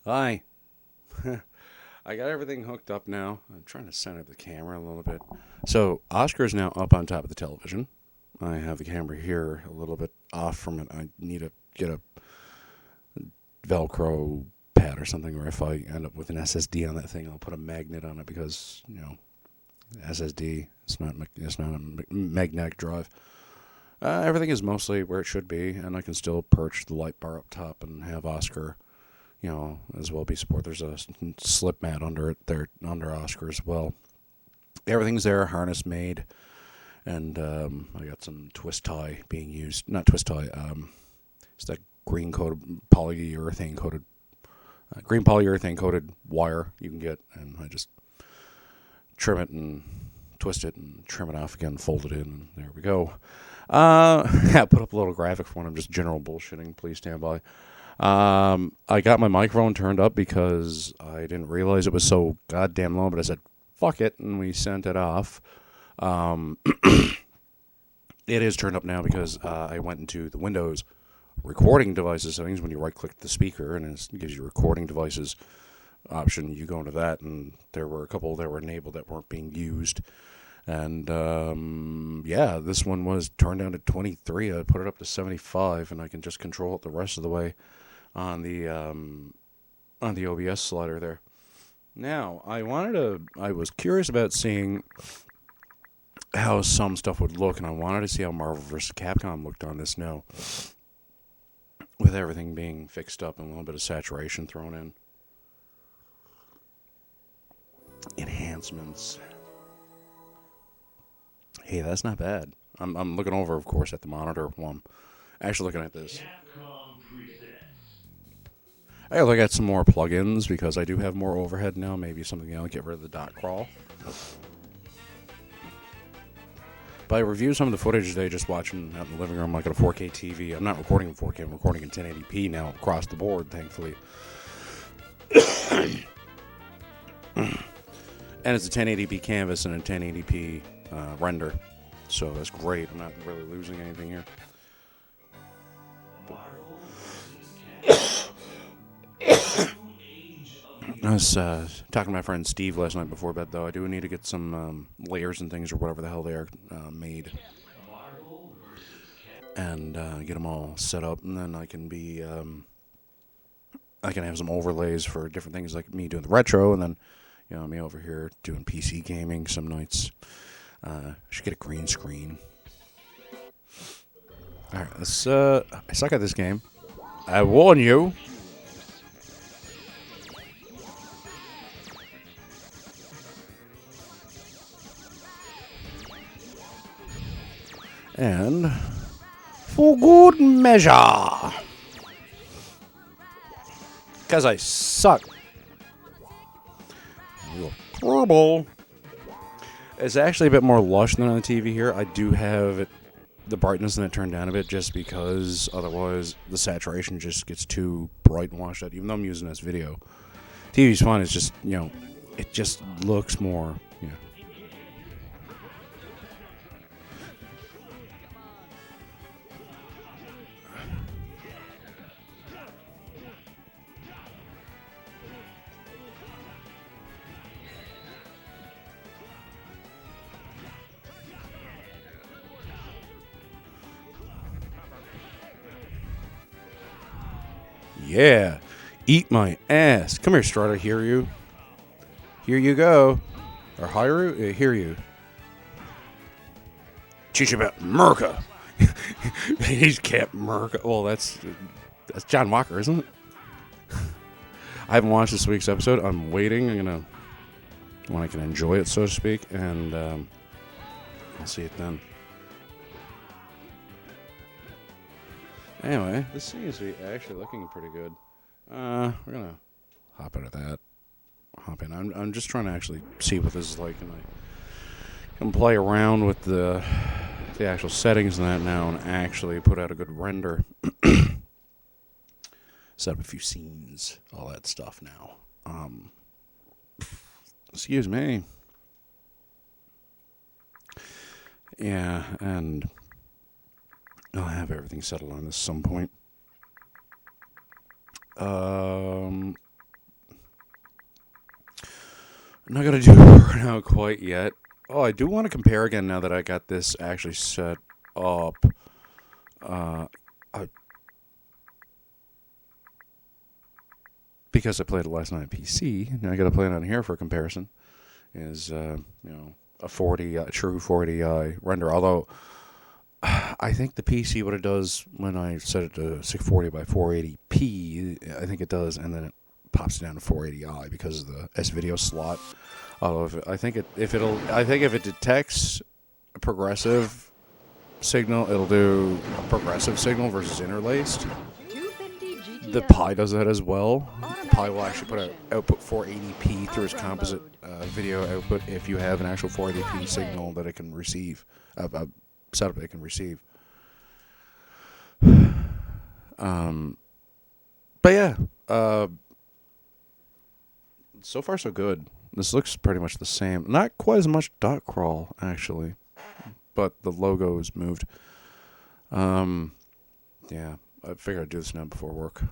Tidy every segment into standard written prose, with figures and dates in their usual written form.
Hi. I got everything hooked up now. I'm trying to center the camera a little bit. So, Oscar's now up on top of the television. I have the camera here a little bit off from it. I need to get a Velcro pad or something, or if I end up with an SSD on that thing, I'll put a magnet on it because, SSD, it's not a magnetic drive. Everything is mostly where it should be, and I can still perch the light bar up top and have Oscar as well be support. There's a slip mat under it there, under Oscar as well. Everything's there, harness made, and I got some twist tie being used. Not twist tie, it's that green polyurethane coated wire you can get, and I just trim it and twist it and trim it off again, fold it in, and there we go. I put up a little graphic for when I'm just general bullshitting. Please stand by. I got my microphone turned up because I didn't realize it was so goddamn low, but I said, fuck it, and we sent it off. It is turned up now because I went into the Windows recording devices settings. When you right-click the speaker and it gives you recording devices option, you go into that, and there were a couple that were enabled that weren't being used. And, this one was turned down to 23. I put it up to 75, and I can just control it the rest of the way on the OBS slider there. Now, I was curious about seeing how some stuff would look, and I wanted to see how Marvel vs. Capcom looked on this now, with everything being fixed up and a little bit of saturation thrown in. Enhancements. Hey, that's not bad. I'm looking over, of course, at the monitor while I'm actually looking at this. I gotta look at some more plugins because I do have more overhead now. Maybe something else. Get rid of the dot crawl. But I reviewed some of the footage today just watching out in the living room like at a 4K TV. I'm not recording in 4K. I'm recording in 1080p now across the board, thankfully. And it's a 1080p canvas and a 1080p render. So that's great. I'm not really losing anything here. I was talking to my friend Steve last night before bed, though. I do need to get some layers and things or whatever the hell they are made. And get them all set up. And then I can I can have some overlays for different things, like me doing the retro, and then, me over here doing PC gaming some nights. I should get a green screen. Alright, let's, I suck at this game. I warn you. And for good measure, because I suck. Real terrible. It's actually a bit more lush than on the TV here. I do have the brightness in it turned down a bit just because otherwise the saturation just gets too bright and washed out. Even though I'm using this video, TV's fine. It's just it just looks more Yeah, eat my ass. Come here, Strider. Hear you. Here you go. Or Hiru? Hear you. Teach you about Merca. He's Captain Merca. Well, that's John Walker, isn't it? I haven't watched this week's episode. I'm waiting. When I can enjoy it, so to speak, and I'll see it then. Anyway, this seems to be actually looking pretty good. We're gonna hop into that. Hop in. I'm just trying to actually see what this is like, and I can play around with the actual settings and that now, and actually put out a good render. Set up a few scenes, all that stuff now. Excuse me. Yeah, and I'll have everything settled on this at some point. I'm not going to do it right now quite yet. Oh, I do want to compare again now that I got this actually set up. Because I played it last night on PC, now I got to play it on here for comparison. Is a true 480i render. Although I think the PC what it does when I set it to 640 by 480p, I think it does, and then it pops down to 480i because of the S video slot. Although I think if it detects a progressive signal, it'll do a progressive signal versus interlaced. The Pi does that as well. The Pi will actually put out output 480p through its composite video output if you have an actual 480p signal that it can receive, setup that it can receive. But yeah, so far so good. This looks pretty much the same. Not quite as much dot crawl actually, but the logo's moved. Yeah, I figured I'd do this now before work.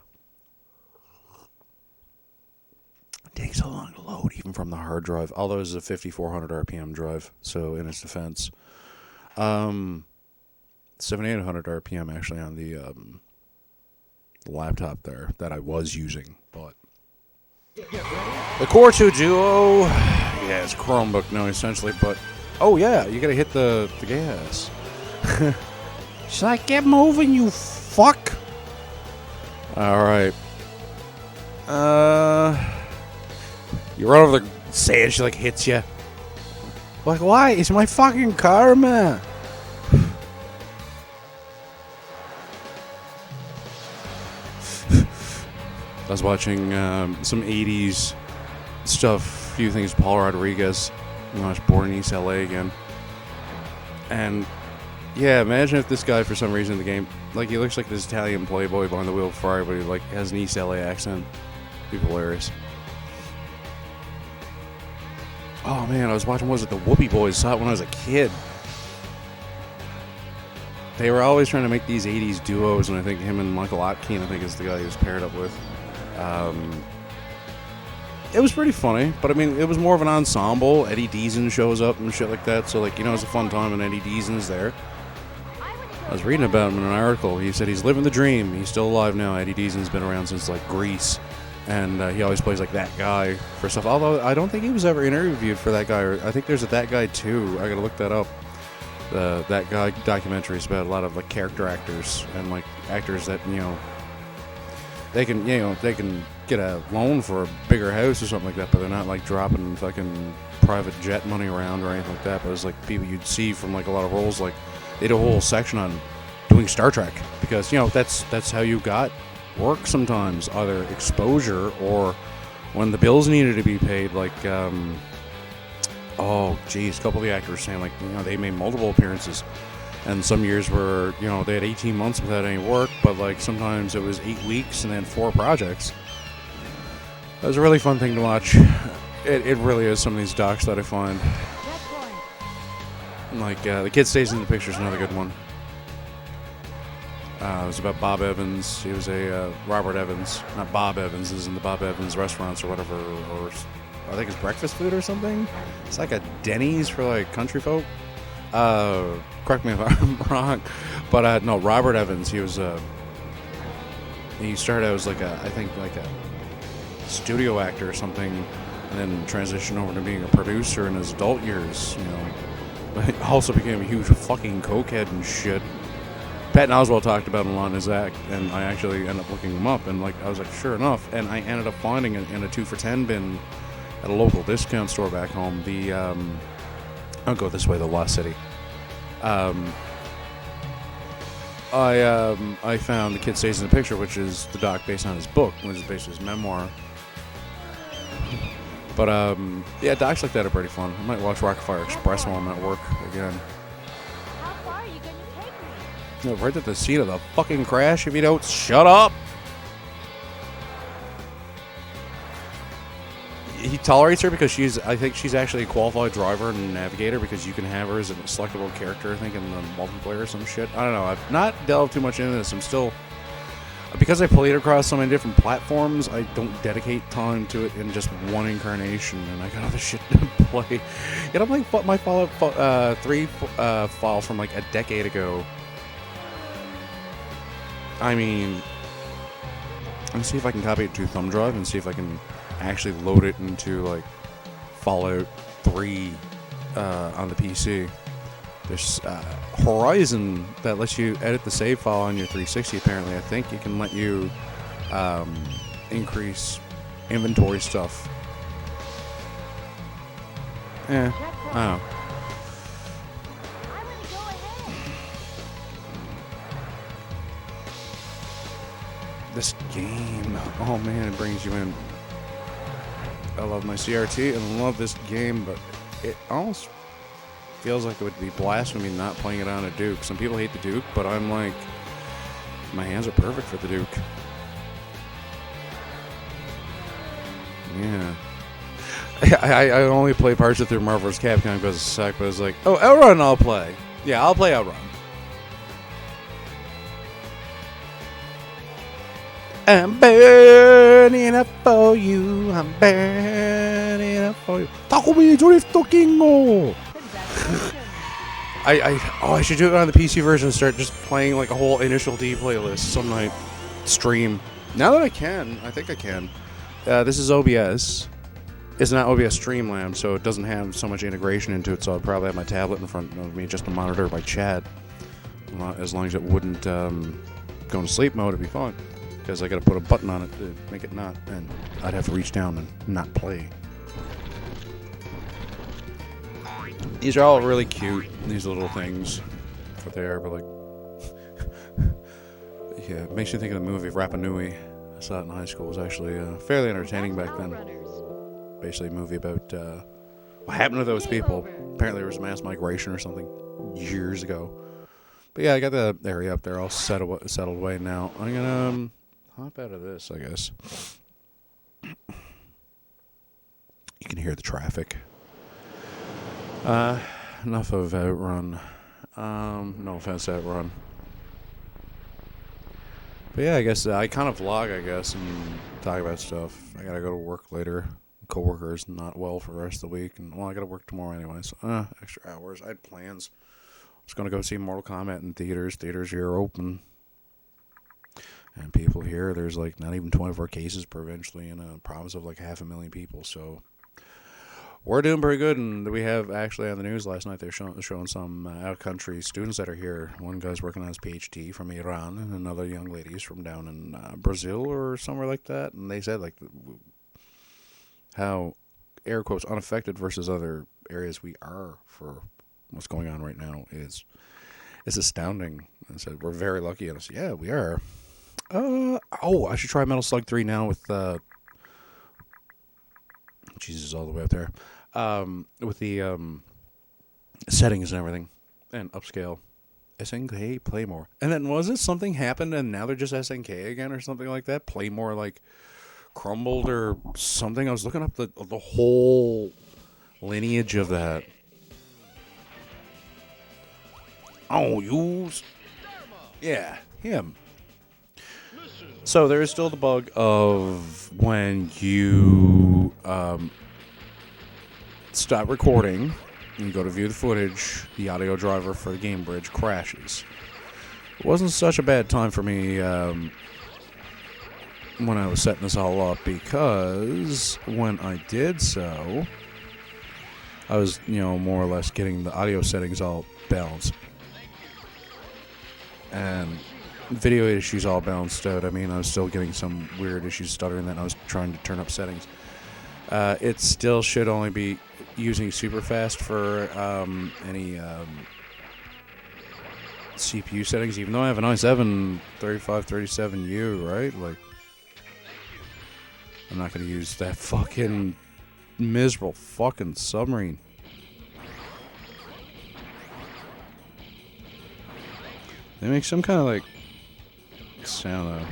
It takes so long to load, even from the hard drive. Although it's a 5400 RPM drive, so in its defense, 7800 RPM actually on the laptop there that I was using, but the Core 2 Duo, yeah, it's Chromebook now essentially, but oh yeah, you gotta hit the gas. She's like, get moving, you fuck. Alright. You run over the sand, she like hits you. Like, why? It's my fucking car, man. I was watching some 80s stuff, a few things, Paul Rodriguez. I watched Born in East LA again. And yeah, imagine if this guy, for some reason in the game, like, he looks like this Italian playboy behind the wheel of Ferrari, but he like has an East LA accent. Be hilarious. Oh man, I was watching, what was it, the Whoopie Boys? Saw it when I was a kid. They were always trying to make these 80s duos, and I think him and Michael Otkin, I think, is the guy he was paired up with. It was pretty funny, but I mean, it was more of an ensemble. Eddie Deason shows up and shit like that, so like, you know, it's a fun time when Eddie Deason's there. I was reading about him in an article. He said he's living the dream. He's still alive now. Eddie Deason's been around since like Grease, and he always plays like that guy for stuff. Although I don't think he was ever interviewed for that guy. Or I think there's a That Guy too. I gotta look that up. The That Guy documentary is about a lot of like character actors and like actors that, you know, they can get a loan for a bigger house or something like that, but they're not like dropping fucking private jet money around or anything like that. But it's like people you'd see from like a lot of roles. Like they did a whole section on doing Star Trek because, you know, that's how you got work sometimes, either exposure or when the bills needed to be paid. Like oh geez, a couple of the actors saying like, you know, they made multiple appearances, and some years were, you know, they had 18 months without any work, but like sometimes it was 8 weeks and then 4 projects. It was a really fun thing to watch. It really is, some of these docs that I find. Like The Kid Stays in the Picture is another good one. It was about Bob Evans. He was a Robert Evans, not Bob Evans, is in the Bob Evans restaurants or whatever, or I think it's breakfast food or something. It's like a Denny's for like country folk. Correct me if I'm wrong, but no, Robert Evans. He was he started out as like I think like a studio actor or something, and then transitioned over to being a producer in his adult years. You know, but he also became a huge fucking cokehead and shit. Patton Oswalt talked about him a lot in his act, and I actually ended up looking him up, and like I was like, sure enough, and I ended up finding it in a 2 for $10 bin at a local discount store back home. The I'll go this way, the Lost City. I found The Kid Stays in the Picture, which is the doc based on his book, which is based on his memoir. But yeah, docs like that are pretty fun. I might watch Rockfire Express while I'm at work again. How far are you going to take me? No, right at the scene of the fucking crash. If you don't shut up. He tolerates her because I think she's actually a qualified driver and navigator, because you can have her as a selectable character, I think, in the multiplayer or some shit. I don't know. I've not delved too much into this. because I played across so many different platforms, I don't dedicate time to it in just one incarnation, and I got other shit to play. And I'm like, my Fallout 3 file from like a decade ago. I mean, let me see if I can copy it to thumb drive and see if I can actually load it into like Fallout 3 on the PC. There's Horizon that lets you edit the save file on your 360. Apparently, I think it can let you increase inventory stuff. I don't know. This game, oh man, it brings you in. I love my CRT and I love this game, but it almost feels like it would be blasphemy not playing it on a Duke. Some people hate the Duke, but I'm like, my hands are perfect for the Duke. Yeah. I only play parts of through Marvel vs. Capcom because it sucks, but it's like, oh, Outrun I'll play. Yeah, I'll play Outrun. I'm burning up for you. I'm burning up for you. Takumi Drift Kingo. I should do it on the PC version and start just playing like a whole Initial D playlist some night. Stream. Now that I can, I think I can. This is OBS. It's not OBS Streamlabs, so it doesn't have so much integration into it, so I'll probably have my tablet in front of me just to monitor my chat. As long as it wouldn't go into sleep mode, it'd be fine. Because I gotta put a button on it to make it not, and I'd have to reach down and not play. These are all really cute, these little things. But they are, but like... yeah, it makes you think of the movie Rapa Nui. I saw it in high school. It was actually fairly entertaining back then. Basically a movie about what happened to those people. Apparently there was mass migration or something years ago. But yeah, I got the area up there all settled away now. I'm gonna hop out of this, I guess. You can hear the traffic. Enough of Outrun. No offense, Outrun. But yeah, I guess I kind of vlog, I guess, and talk about stuff. I gotta go to work later. Co-worker's not well for the rest of the week, and well, I gotta work tomorrow anyway, so extra hours. I had plans. I was gonna go see Mortal Kombat in theaters. Theaters here are open. And people here, there's like not even 24 cases provincially in a province of like 500,000 people. So we're doing pretty good. And we have actually on the news last night, they're showing some out-of-country students that are here. One guy's working on his PhD from Iran, and another young lady's from down in Brazil or somewhere like that. And they said like how, air quotes, unaffected versus other areas we are for what's going on right now is astounding. I said we're very lucky. And I said, yeah, we are. I should try Metal Slug 3 now with Jesus, all the way up there. With the settings and everything, and upscale. SNK Playmore. And then was it something happened and now they're just SNK again or something like that? Playmore like crumbled or something? I was looking up the whole lineage of that. Oh, yeah, him. So there is still the bug of when you stop recording and you go to view the footage, the audio driver for the game bridge crashes. It wasn't such a bad time for me when I was setting this all up, because when I did so, I was, more or less getting the audio settings all balanced. And video issues all balanced out. I mean, I was still getting some weird issues stuttering that I was trying to turn up settings. It still should only be using super fast for any CPU settings, even though I have an i7 3537U, right? Like, I'm not going to use that fucking miserable fucking submarine. They make some kind of like sound though.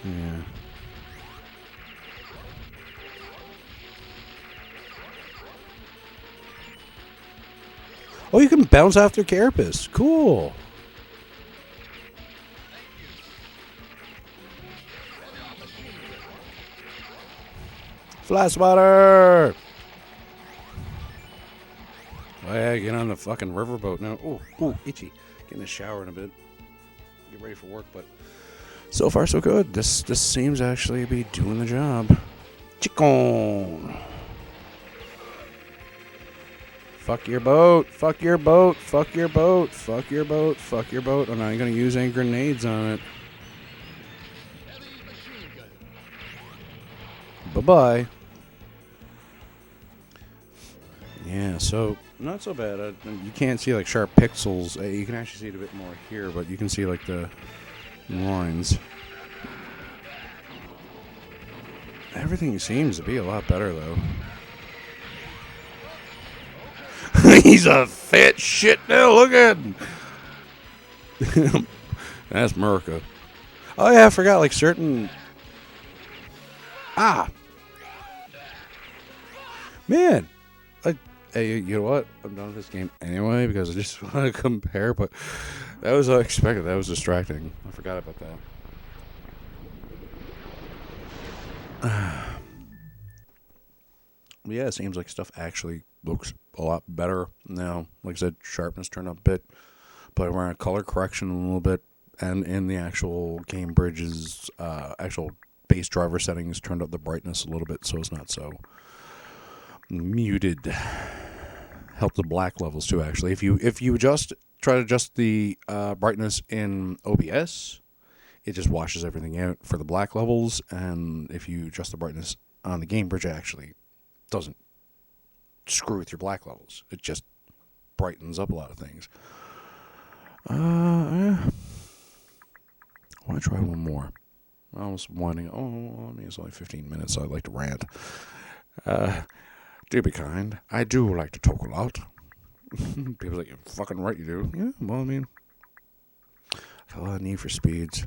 Yeah. Oh, you can bounce off their carapace. Cool. Fly swatter. Oh yeah, get on the fucking riverboat now. Ooh, itchy. Get in the shower in a bit. Get ready for work, but so far so good. This seems to actually be doing the job. Chicken. Fuck your boat. Fuck your boat. Fuck your boat. Fuck your boat. Fuck your boat. I'm not gonna use any grenades on it. Bye-bye. Yeah, so not so bad. You can't see like sharp pixels. You can actually see it a bit more here, but you can see like the lines. Everything seems to be a lot better though. He's a fat shit now. Look at him. That's America. Oh yeah, I forgot like certain. Man. Hey, you know what? I'm done with this game anyway because I just want to compare, but that was unexpected. That was distracting. I forgot about that. Yeah, it seems like stuff actually looks a lot better now. Like I said, sharpness turned up a bit, but we're on color correction a little bit, and in the actual game bridges, actual base driver settings turned up the brightness a little bit, so it's not so muted. Help the black levels too. Actually, if you try to adjust the brightness in OBS, it just washes everything out for the black levels, and if you adjust the brightness on the game bridge, it actually doesn't screw with your black levels. It just brightens up a lot of things. I want to try one more. I was winding. Oh, I mean, it's only 15 minutes, so I'd like to rant. Do be kind. I do like to talk a lot. People like, you're fucking right, you do. Yeah, well, I mean, I got a lot of need for speeds.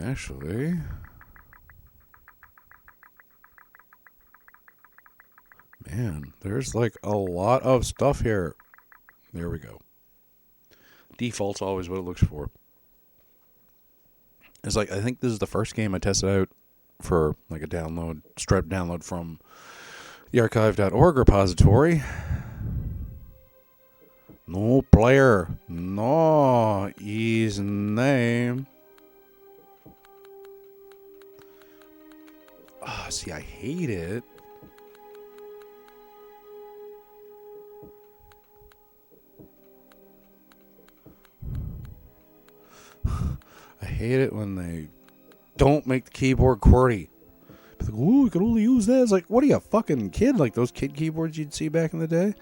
Actually, man, there's like a lot of stuff here. There we go. Default's always what it looks for. It's like, I think this is the first game I tested out for like a download, straight download from the archive.org repository. No player. No, his name. Oh, see, I hate it. I hate it when they don't make the keyboard QWERTY. Like, oh, you can only use that. It's like, what are you, a fucking kid? Like those kid keyboards you'd see back in the day?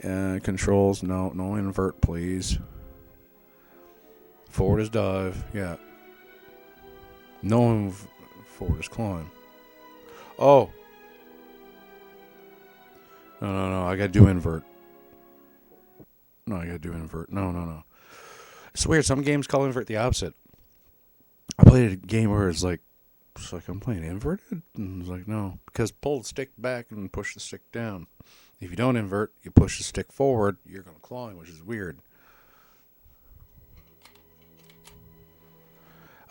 Controls, no invert, please. Forward is dive, yeah. No forward is climb. Oh. No, I gotta do invert. No, I gotta do invert. No. It's weird, some games call invert the opposite. I played a game where it's like I'm playing inverted? And it's like, no. Because pull the stick back and push the stick down. If you don't invert, you push the stick forward, you're going to climb, which is weird.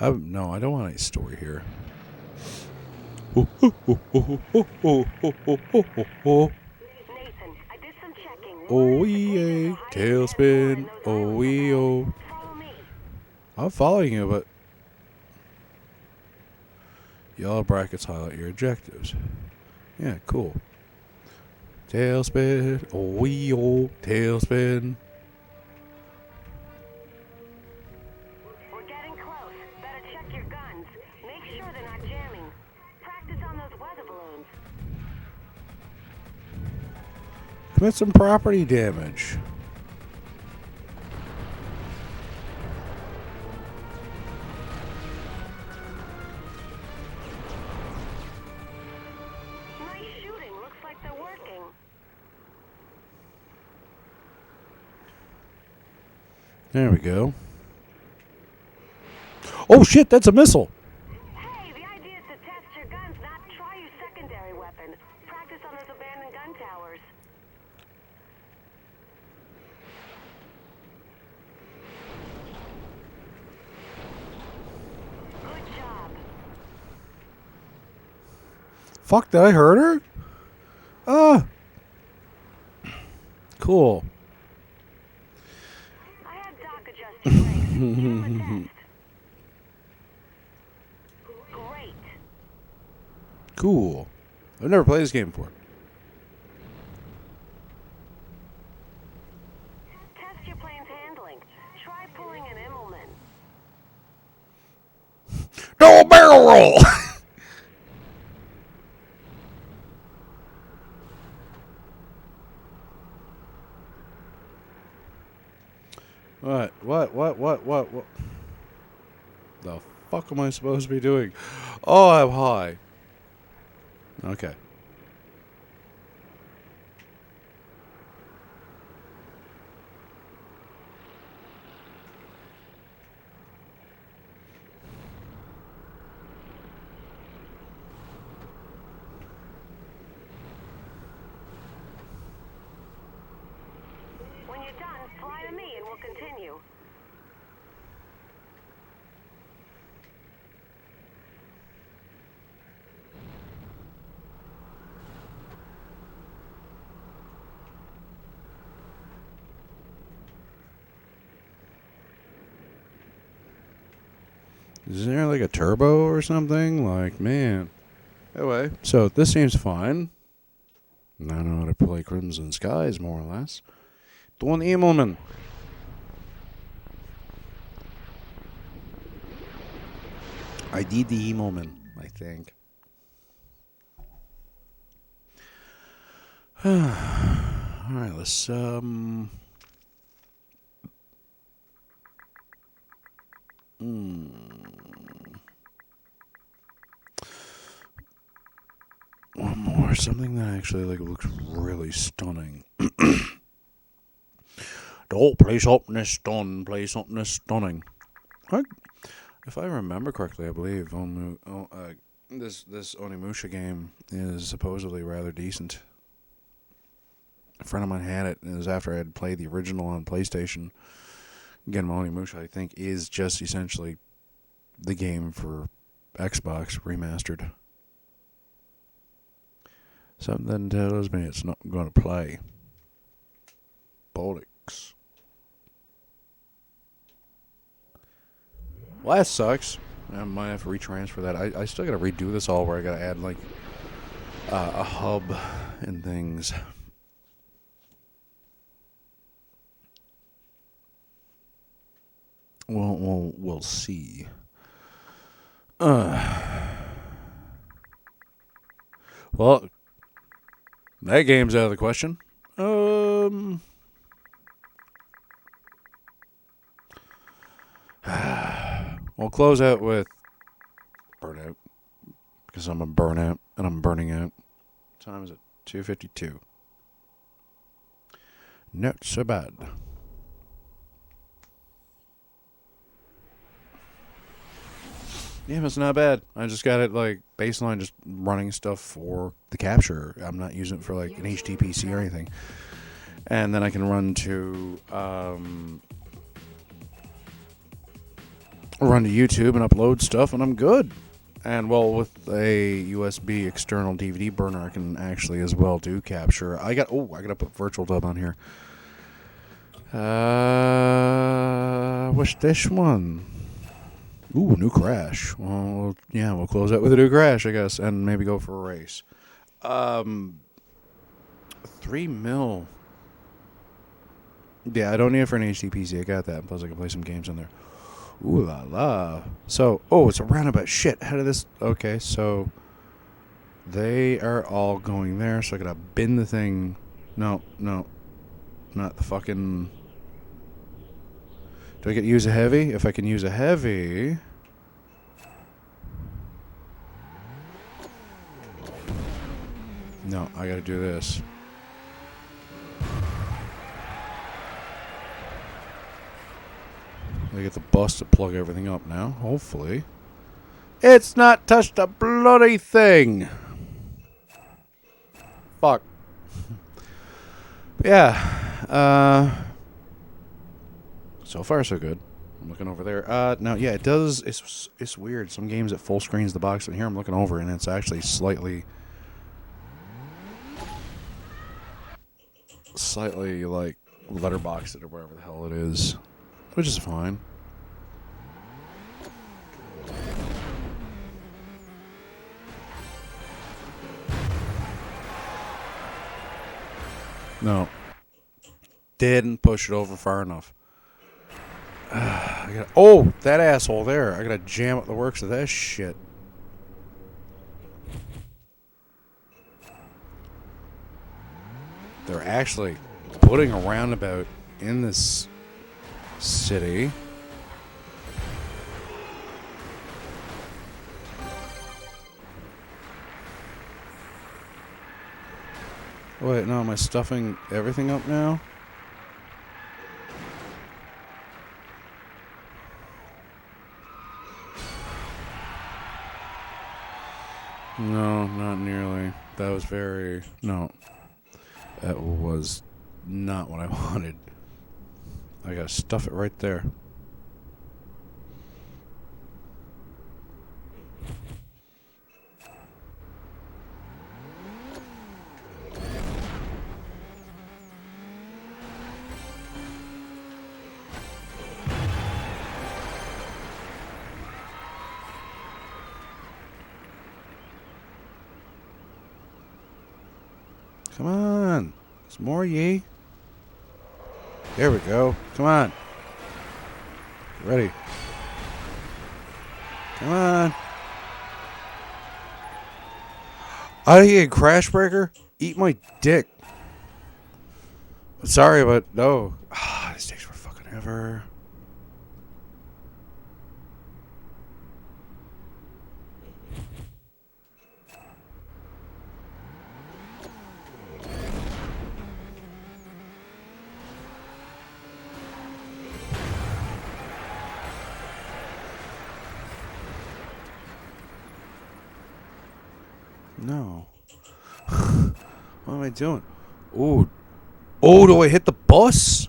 No, I don't want any story here. Nathan, I did some checking. Oh, yeah. Tailspin. Oh, oh. Follow me. I'm following you, but yellow brackets highlight your objectives. Yeah, cool. Tailspin. Oh, oh. Tailspin. We're getting close. Better check your guns. Make sure they're not jamming. Practice on those weather balloons. Commit some property damage. Nice shooting. Looks like they're working. There we go. Oh shit, that's a missile. Hey, the idea is to test gun towers. Good job. Fuck, did I hurt her? Ah. Cool. I had Doc adjust your brakes. Give him a test. Great. Cool. I've never played this game before. Test your plane's handling. Try pulling an Immelman. Double barrel roll! What? The fuck am I supposed to be doing? Oh, I'm high. Okay. When you're done, fly to me and we'll continue. Is there like a turbo or something? Like, man. Anyway, so this seems fine. I know how to play Crimson Skies, more or less. Doing Emelman. I did the Emelman, I think. Alright, let's, one more, something that actually like looks really stunning. Don't play something that's stunning. Play something that's stunning. If I remember correctly, I believe this Onimusha game is supposedly rather decent. A friend of mine had it, and it was after I had played the original on PlayStation. Again, Onimusha, I think, is just essentially the game for Xbox remastered. Something tells me it's not going to play. Bollocks. Well, that sucks. I might have to retransfer that. I still got to redo this all where I got to add, like, a hub and things. We'll see. Well, that game's out of the question. We'll close out with Burnout, because I'm a burnout and I'm burning out. What time is it? 2:52. Not so bad. Yeah, it's not bad. I just got it like baseline, just running stuff for the capture. I'm not using it for like an HTPC or anything. And then I can run to YouTube and upload stuff, and I'm good. And well, with a USB external DVD burner, I can actually as well do capture. I gotta put Virtual Dub on here. What's this one? Ooh, new crash. Well, yeah, we'll close out with a new crash, I guess, and maybe go for a race. 3 mil. Yeah, I don't need it for an HTPC. I got that. Plus, I can play some games on there. Ooh la la. So, it's a roundabout. Shit, how did this... Okay, so... They are all going there, so I gotta bin the thing. No. Not the fucking... Do I get to use a heavy? If I can use a heavy... No, I gotta do this. I get the bus to plug everything up now, hopefully. It's not touched a bloody thing! Fuck. But yeah. So far, so good. I'm looking over there. No, yeah, it does. It's weird. Some games it full screens the box, and here I'm looking over, and it's actually slightly like letterboxed it or whatever the hell it is, which is fine. No, didn't push it over far enough. Oh, that asshole there! I gotta jam up the works of that shit. They're actually putting a roundabout in this city. Wait, no, am I stuffing everything up now? No, not nearly. That was very... No. That was not what I wanted. I gotta stuff it right there. Come on. There's more, ye. There we go. Come on. Get ready. Come on. Out of here, Crash Breaker. Eat my dick. Sorry, but no. This takes for fucking ever. No. What am I doing? Ooh. Oh, do I hit the bus?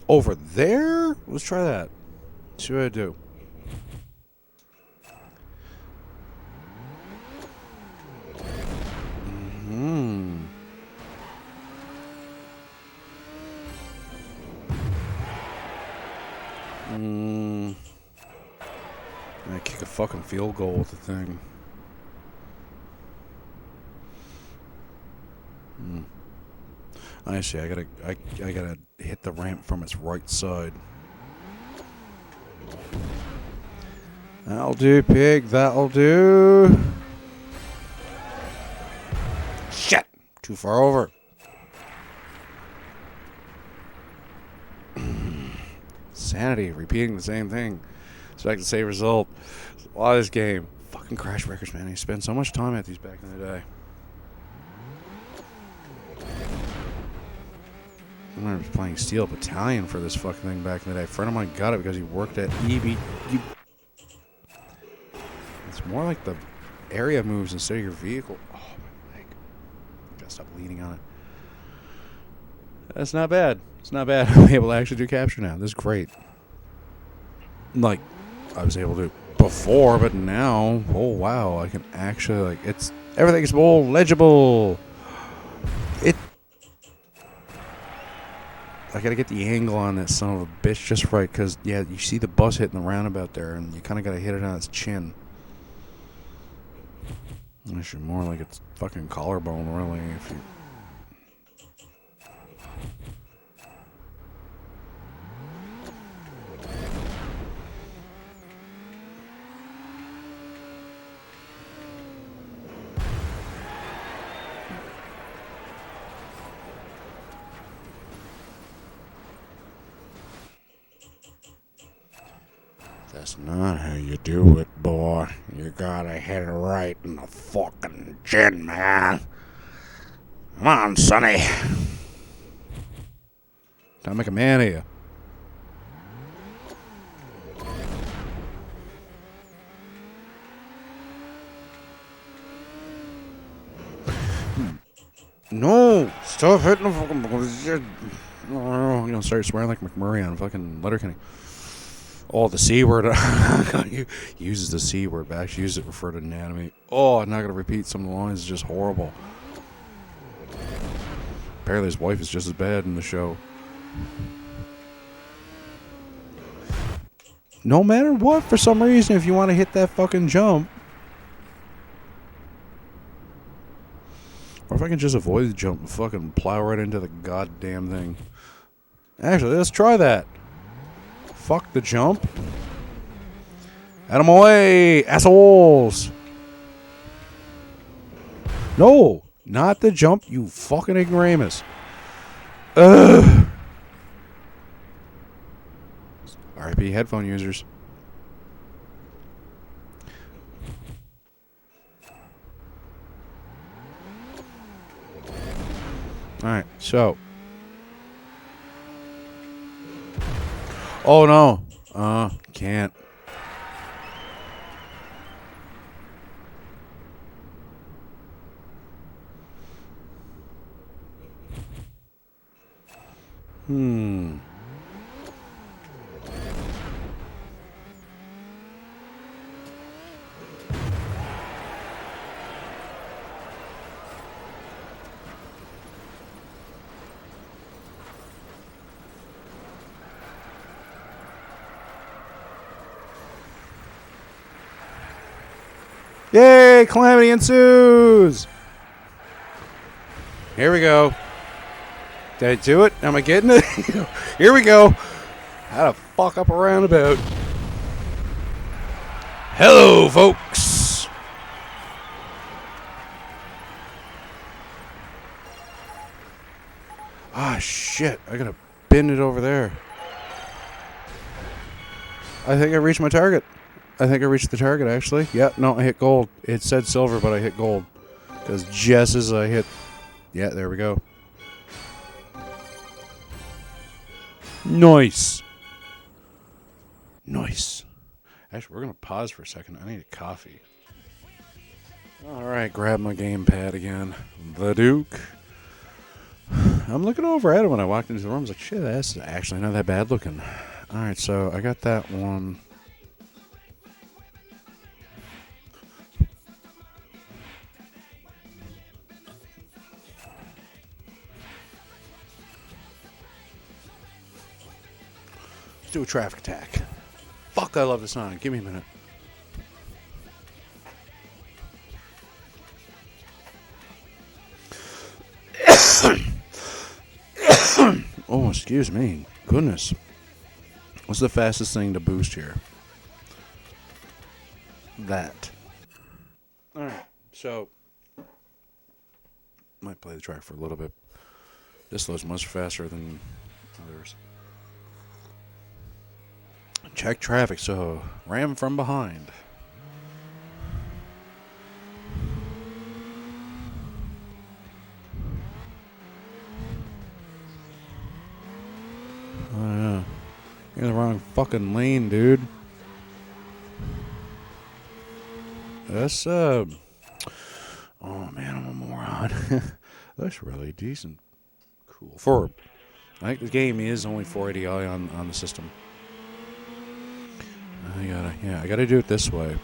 Over there? Let's try that. See what I do. I kick a fucking field goal with the thing. I see. I gotta hit the ramp from its right side. That'll do, pig. That'll do. Shit! Too far over. Sanity. Repeating the same thing. Expect the same result. A lot of this game. Fucking Crash Breakers, man. I spent so much time at these back in the day. I remember playing Steel Battalion for this fucking thing back in the day. A friend of mine got it because he worked at EB. It's more like the area moves instead of your vehicle. Oh, my leg. Gotta stop leaning on it. That's not bad. It's not bad. I'm able to actually do capture now. This is great. Like, I was able to before, but now, oh wow, I can actually, like, it's, everything's more legible. I gotta get the angle on that son of a bitch just right, because, yeah, you see the bus hitting the roundabout there, and you kind of gotta hit it on its chin. Actually, more like its fucking collarbone, really, if you... That's not how you do it, boy. You gotta hit it right in the fucking chin, man. Come on, Sonny. Don't make a man of you. No! Stop hitting the fucking... I'm gonna start swearing like McMurray on fucking Letterkenny. Oh, the C word. He uses the C word, but actually uses it to refer to anatomy. Oh, I'm not gonna repeat some of the lines. It's just horrible. Apparently his wife is just as bad in the show. No matter what, for some reason, if you want to hit that fucking jump... Or if I can just avoid the jump and fucking plow right into the goddamn thing. Actually, let's try that. Fuck the jump. Out of my way, assholes. No, not the jump, you fucking ignoramus. Ugh. RIP headphone users. Alright, so. Oh no. Can't. Yay! Calamity ensues! Here we go. Did I do it? Am I getting it? Here we go. How to fuck up a roundabout. Hello, folks. Ah, shit. I gotta bend it over there. I think I reached my target. I think I reached the target, actually. Yep, no, I hit gold. It said silver, but I hit gold. Because just as I hit... Yeah, there we go. Nice. Nice. Actually, we're going to pause for a second. I need a coffee. Alright, grab my gamepad again. The Duke. I'm looking over at it when I walked into the room. I was like, shit, that's actually not that bad looking. Alright, so I got that one. Let's do a traffic attack. Fuck, I love this song. Give me a minute. Oh, excuse me. Goodness. What's the fastest thing to boost here? That. Alright, so might play the track for a little bit. This loads much faster than others. Check traffic, so ram from behind. Oh yeah. You're in the wrong fucking lane, dude. That's oh man, I'm a moron. That's really decent. Cool. I think the game is only 480i on the system. I gotta do it this way.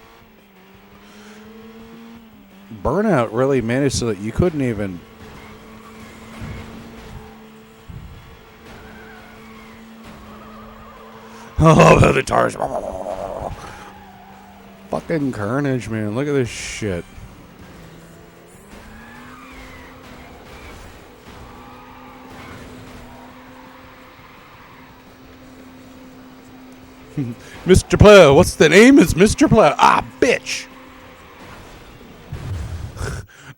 Burnout really made it so that you couldn't even. Oh, the tires. Fucking carnage, man. Look at this shit. Mr. Plow, what's the name? It's Mr. Plow. Ah, bitch.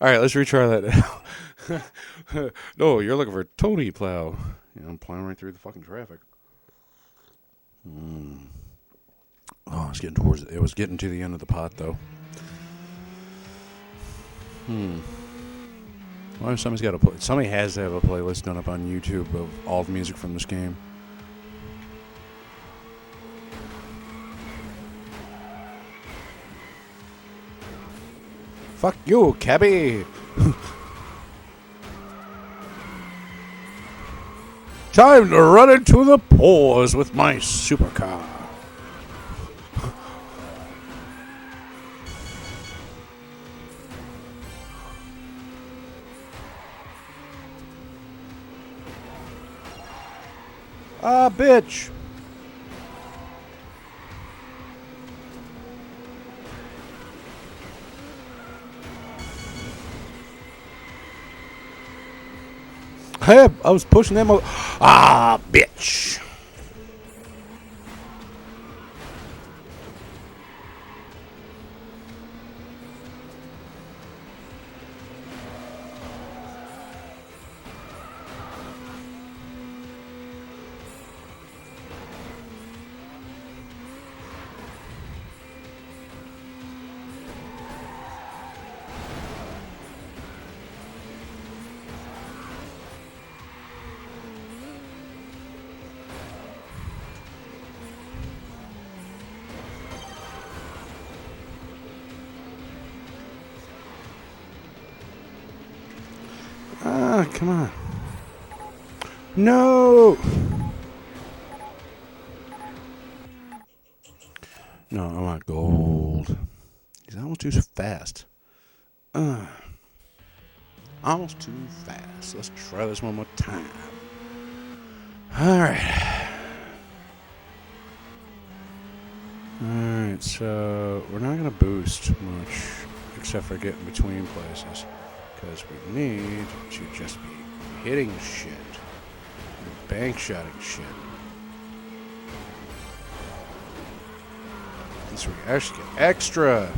Alright, let's retry that now. No, you're looking for Tony Plow. I'm plowing right through the fucking traffic. Oh, it's getting towards it. It was getting to the end of the pot, though. Well, somebody has to have a playlist done up on YouTube of all the music from this game. Fuck you, cabbie! Time to run into the pores with my supercar. Ah, bitch. Hey, I was pushing them. Ah, bitch. Ah, come on. No. No, I want gold. He's almost too fast. Almost too fast. Let's try this one more time. Alright. Alright, so we're not going to boost much, except for getting between places. Because we need to just be hitting shit. And bank shotting shit. So we actually get extra.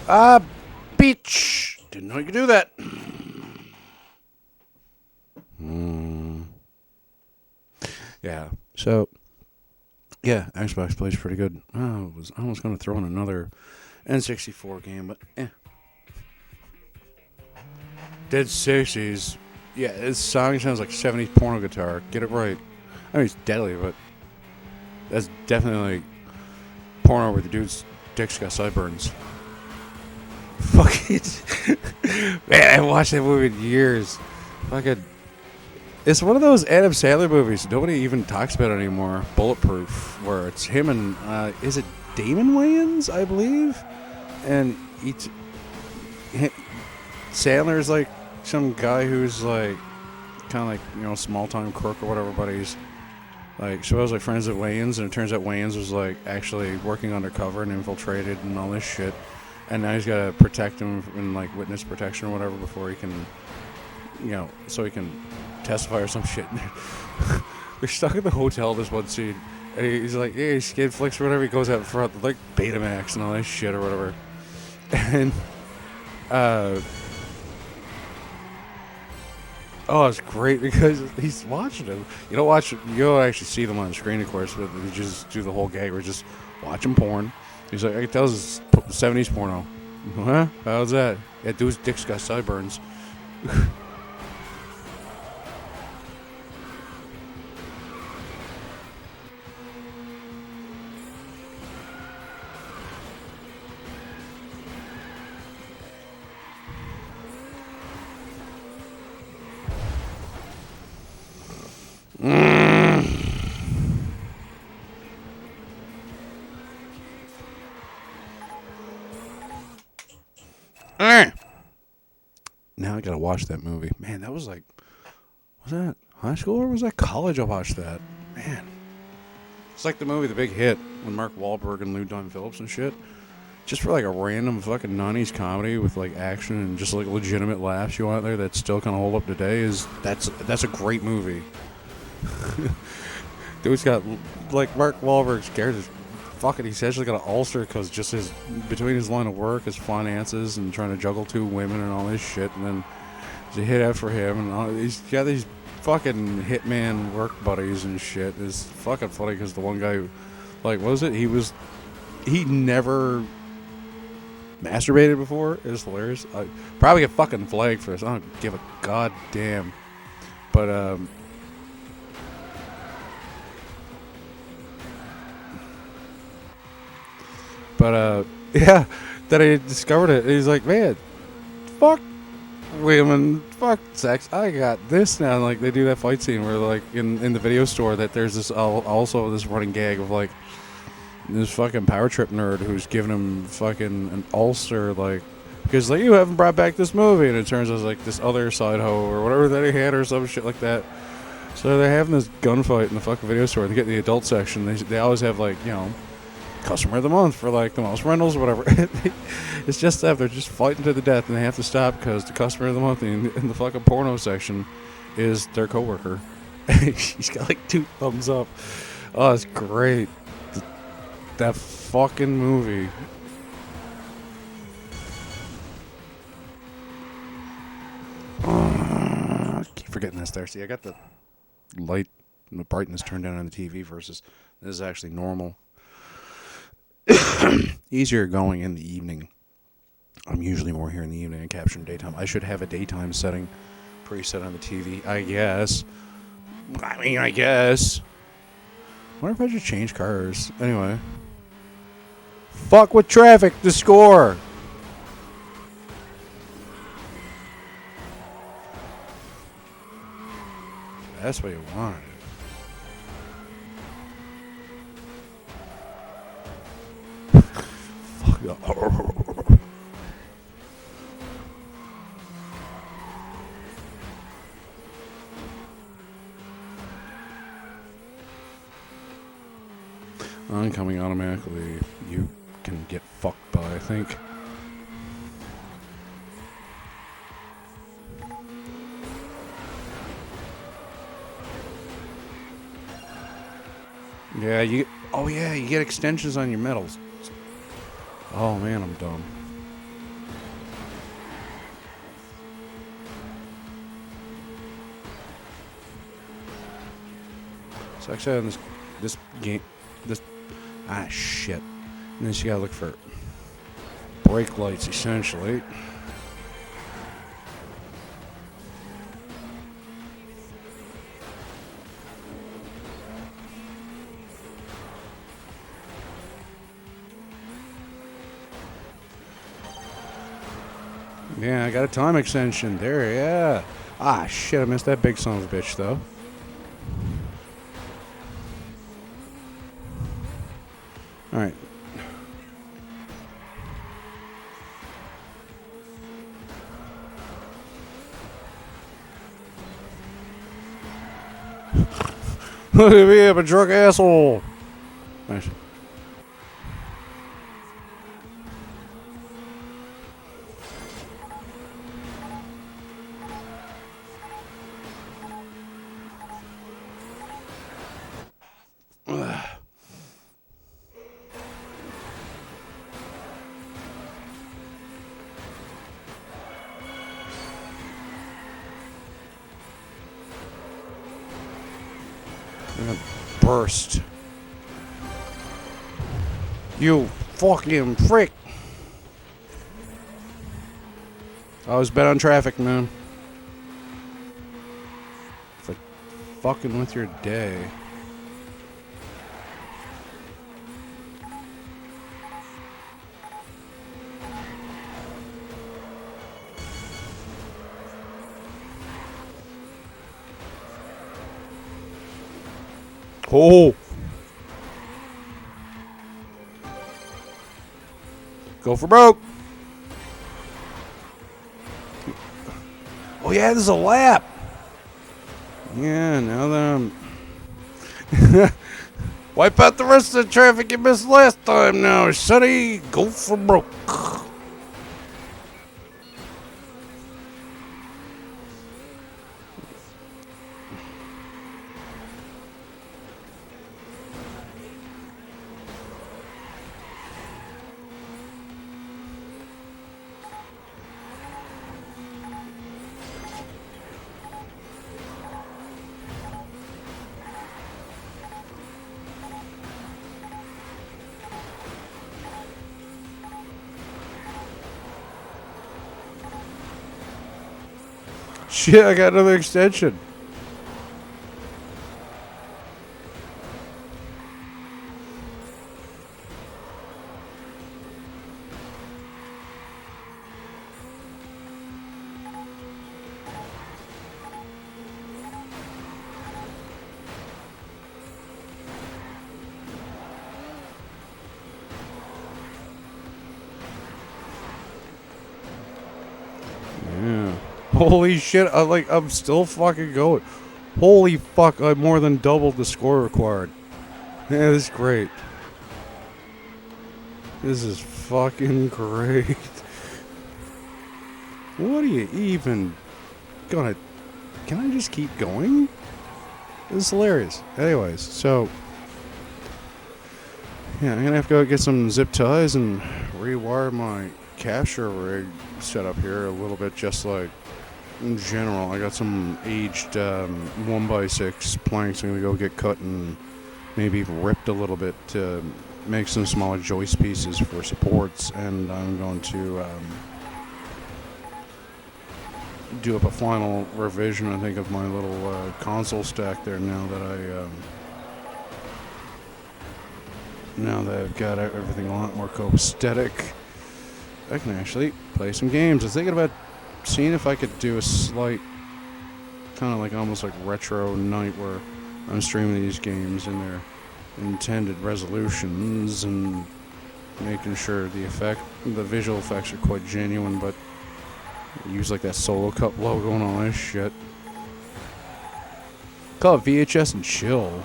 Ah, bitch. Didn't know you could do that. Yeah, so, yeah, Xbox plays pretty good. Oh, I was almost going to throw in another N64 game, but Dead 60s. Yeah, this song sounds like 70s porno guitar. Get it right. I mean, it's deadly, but that's definitely like porno where the dude's dick's got sideburns. Fuck it. Man, I haven't watched that movie in years. Fucking. It's one of those Adam Sandler movies nobody even talks about anymore. Bulletproof, where it's him and is it Damon Wayans, I believe, and Sandler's like some guy who's like kind of like, you know, small time crook or whatever, but he's like supposedly friends with Wayans, and it turns out Wayans was like actually working undercover and infiltrated and all this shit, and now he's got to protect him in like witness protection or whatever before he can, you know, so he can testify or some shit. They're stuck at the hotel this one scene, and he's like, "Hey, skid flicks or whatever." He goes out front, like Betamax and all that shit or whatever, and oh, it's great because he's watching them. You don't actually see them on the screen, of course, but they just do the whole gag. We're just watching porn. He's like, I can tell this is 70s porno. Huh? How's that? Yeah, dude's dick's got sideburns. Now I gotta watch that movie. Man, that was like, was that high school or was that college? I watched that. Man, it's like the movie The Big Hit when Mark Wahlberg and Lou Don Phillips and shit. Just for like a random fucking 90s comedy with like action and just like legitimate laughs you want there that still kind of hold up today that's a great movie. Dude's got like Mark Wahlberg's character's fucking, he's actually got an ulcer because just between his line of work, his finances, and trying to juggle two women and all this shit, and then there's a hit out for him, and he's got these fucking hitman work buddies and shit. It's fucking funny because the one guy, like, what was it? He never masturbated before. It was hilarious. I probably get fucking flagged for this. I don't give a goddamn. But But yeah, then I discovered it. He's like, man, fuck women, fuck sex. I got this now. And, like they do that fight scene where like in the video store that there's this also this running gag of like this fucking power trip nerd who's giving him fucking an ulcer like because like you haven't brought back this movie and it turns out like this other side hoe or whatever that he had or some shit like that. So they're having this gunfight in the fucking video store. They get in the adult section. They always have like customer of the month for like the most rentals or whatever. It's just that they're just fighting to the death and they have to stop because the customer of the month in the fucking porno section is their coworker. He's got like 2 thumbs up. Oh, it's great. That fucking movie. I keep forgetting that's there. See, I got the light and the brightness turned down on the TV versus this is actually normal. Easier going in the evening. I'm usually more here in the evening and capturing daytime. I should have a daytime setting preset on the TV, I guess. I guess. I wonder if I should change cars. Anyway. Fuck with traffic to score. That's what you want. Oncoming automatically. You can get fucked by, I think. Yeah, you. Oh yeah, you get extensions on your metals. Oh man, I'm dumb. So actually, on this game, shit. And then you gotta look for brake lights, essentially. Yeah, I got a time extension. There, yeah. Ah, shit, I missed that big son of a bitch, though. Alright. Look at me, I'm a drunk asshole. Nice. Burst. You fucking prick. I was bet on traffic, man. For fucking with your day. Oh! Go for broke! Oh yeah, there's a lap! Yeah, now that I'm... Wipe out the rest of the traffic you missed last time now, sonny! Go for broke! Shit, I got another extension. Holy shit, I'm still fucking going. Holy fuck, I more than doubled the score required. Yeah, this is great. This is fucking great. What are you even gonna... Can I just keep going? This is hilarious. Anyways, so... Yeah, I'm gonna have to go get some zip ties and rewire my capture rig set up here a little bit, just like in general. I got some aged 1x6 planks I'm gonna go get cut and maybe ripped a little bit to make some smaller joist pieces for supports, and I'm going to do up a final revision, I think, of my little console stack there now that I've got everything a lot more copacetic. I can actually play some games. I was thinking about seeing if I could do a slight, kind of like almost like retro night where I'm streaming these games in their intended resolutions and making sure the visual effects are quite genuine, but use like that Solo Cup logo and all this shit. Call it VHS and chill.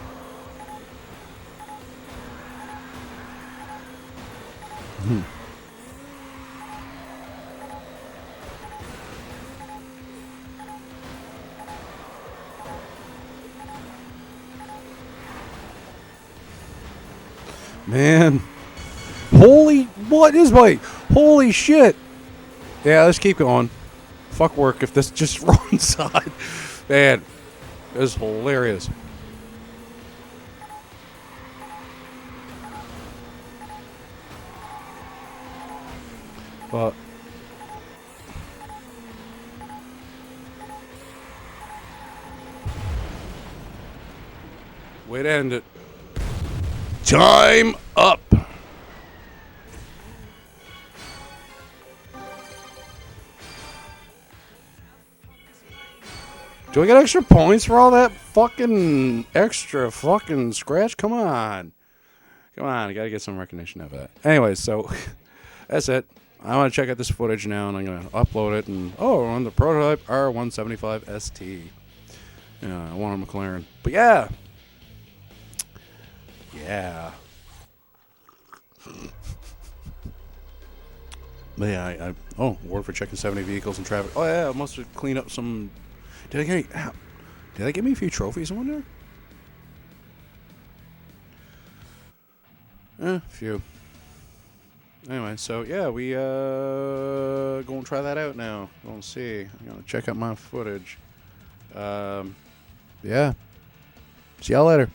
Man. What is my... Holy shit. Yeah, let's keep going. Fuck work if this just runs on. Man, this is hilarious. But... way to end it. Time up. Do I get extra points for all that fucking extra fucking scratch? Come on. Come on, I gotta get some recognition of that. Anyways, so that's it. I want to check out this footage now, and I'm going to upload it. And on the prototype R175 ST. Yeah, I want a McLaren. But yeah. Yeah. But yeah, award for checking 70 vehicles in traffic. Oh yeah, I must have cleaned up some... Did I get me a few trophies, I wonder? A few. Anyway, so yeah, we gonna try that out now. Gonna see. I'm gonna check out my footage. Yeah. See y'all later.